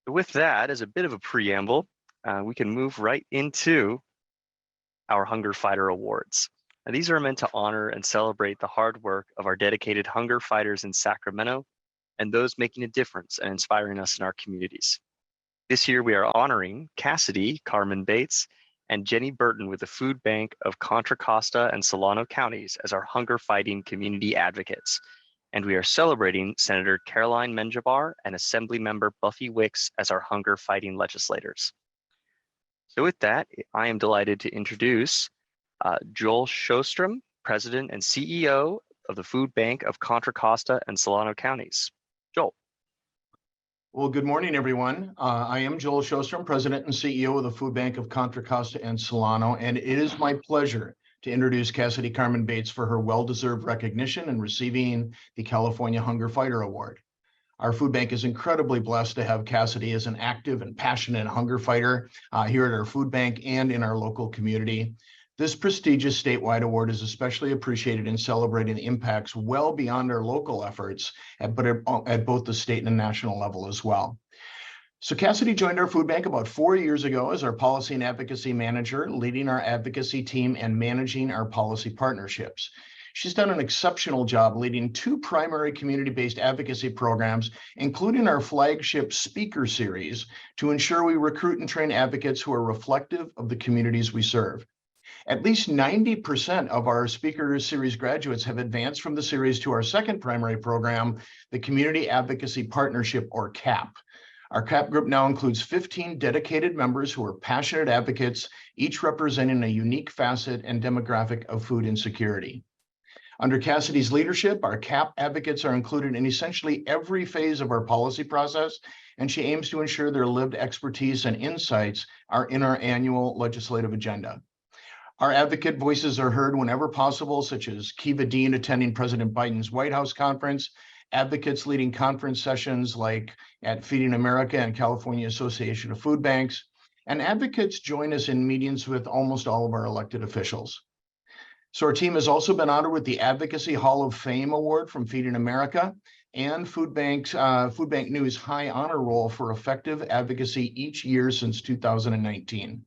With that, as a bit of a preamble, we can move right into our Hunger Fighter Awards. Now, these are meant to honor and celebrate the hard work of our dedicated hunger fighters in Sacramento and those making a difference and inspiring us in our communities. This year, we are honoring Cassidie, Carmen Bates, and Jenny Burton with the Food Bank of Contra Costa and Solano counties as our hunger fighting community advocates. And we are celebrating Senator Caroline Menjivar and Assemblymember Buffy Wicks as our hunger fighting legislators. So with that, I am delighted to introduce Joel Sjostrom, President and CEO of the Food Bank of Contra Costa and Solano counties. Joel. Well, good morning, everyone. I am Joel Sjostrom, President and CEO of the Food Bank of Contra Costa and Solano, and it is my pleasure to introduce Cassidie Carmen Bates for her well-deserved recognition and receiving the California Hunger Fighter Award. Our food bank is incredibly blessed to have Cassidie as an active and passionate hunger fighter here at our food bank and in our local community. This prestigious statewide award is especially appreciated in celebrating the impacts well beyond our local efforts, but at both the state and national level as well. So Cassidie joined our food bank about 4 years ago as our policy and advocacy manager, leading our advocacy team and managing our policy partnerships. She's done an exceptional job leading 2 primary community-based advocacy programs, including our flagship speaker series, to ensure we recruit and train advocates who are reflective of the communities we serve. At least 90% of our speaker series graduates have advanced from the series to our second primary program, the Community Advocacy Partnership, or CAP. Our CAP group now includes 15 dedicated members who are passionate advocates, each representing a unique facet and demographic of food insecurity. Under Cassidie's leadership, our CAP advocates are included in essentially every phase of our policy process, and she aims to ensure their lived expertise and insights are in our annual legislative agenda. Our advocate voices are heard whenever possible, such as Kiva Dean attending President Biden's White House conference, advocates leading conference sessions like at Feeding America and California Association of Food Banks, and advocates join us in meetings with almost all of our elected officials. So our team has also been honored with the Advocacy Hall of Fame Award from Feeding America and Food Bank News High Honor Roll for effective advocacy each year since 2019.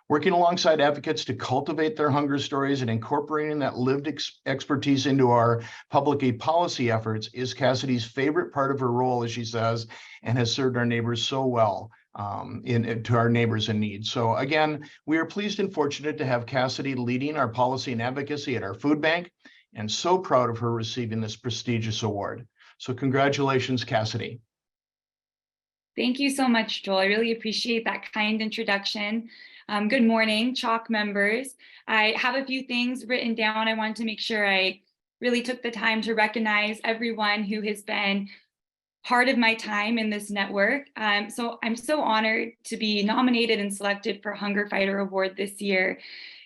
Working alongside advocates to cultivate their hunger stories and incorporating that lived expertise into our public policy efforts is Cassidie's favorite part of her role, as she says, and has served our neighbors so well to our neighbors in need. So again, we are pleased and fortunate to have Cassidie leading our policy and advocacy at our food bank, and so proud of her receiving this prestigious award. So congratulations, Cassidie. Thank you so much, Joel. I really appreciate that kind introduction. Good morning, CHAC members. I have a few things written down. I wanted to make sure I really took the time to recognize everyone who has been part of my time in this network. So I'm so honored to be nominated and selected for Hunger Fighter Award this year.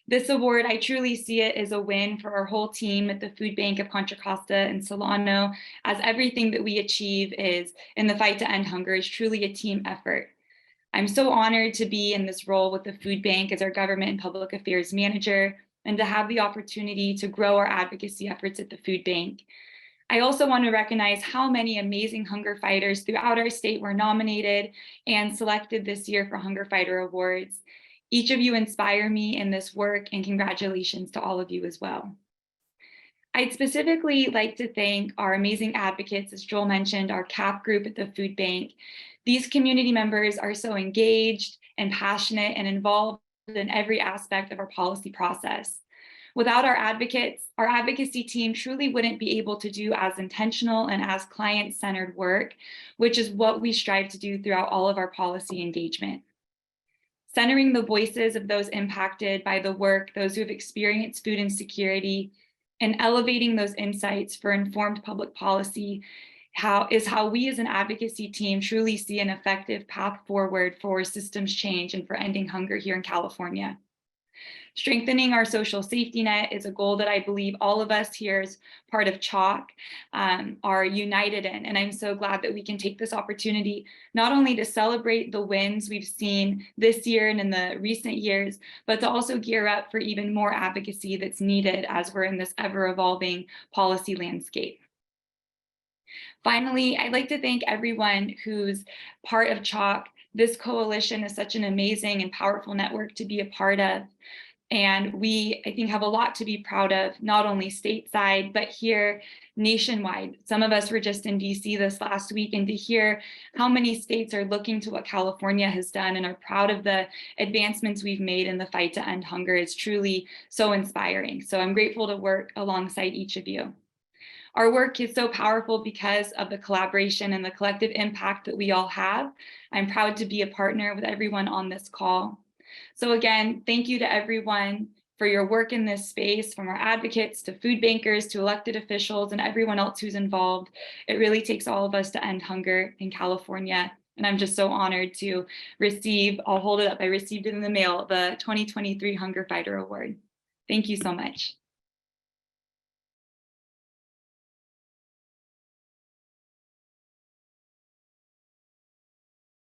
This award, I truly see it as a win for our whole team at the Food Bank of Contra Costa and Solano, as everything that we achieve is in the fight to end hunger is truly a team effort. I'm so honored to be in this role with the food bank as our government and public affairs manager, and to have the opportunity to grow our advocacy efforts at the food bank. I also want to recognize how many amazing hunger fighters throughout our state were nominated and selected this year for Hunger Fighter Awards. Each of you inspire me in this work, and congratulations to all of you as well. I'd specifically like to thank our amazing advocates, as Joel mentioned, our CAP group at the food bank. These community members are so engaged and passionate and involved in every aspect of our policy process. Without our advocates, our advocacy team truly wouldn't be able to do as intentional and as client-centered work, which is what we strive to do throughout all of our policy engagement. Centering the voices of those impacted by the work, those who have experienced food insecurity, and elevating those insights for informed public policy is how we as an advocacy team truly see an effective path forward for systems change and for ending hunger here in California. Strengthening our social safety net is a goal that I believe all of us here as part of CHAC are united in. And I'm so glad that we can take this opportunity not only to celebrate the wins we've seen this year and in the recent years, but to also gear up for even more advocacy that's needed as we're in this ever-evolving policy landscape. Finally, I'd like to thank everyone who's part of CHAC. This coalition is such an amazing and powerful network to be a part of. And we, I think, have a lot to be proud of, not only stateside, but here nationwide. Some of us were just in DC this last week, and to hear how many states are looking to what California has done and are proud of the advancements we've made in the fight to end hunger is truly so inspiring. So I'm grateful to work alongside each of you. Our work is so powerful because of the collaboration and the collective impact that we all have. I'm proud to be a partner with everyone on this call. So again, thank you to everyone for your work in this space, from our advocates to food bankers to elected officials and everyone else who's involved. It really takes all of us to end hunger in California. And I'm just so honored to receive, I'll hold it up, I received it in the mail, the 2023 Hunger Fighter Award. Thank you so much.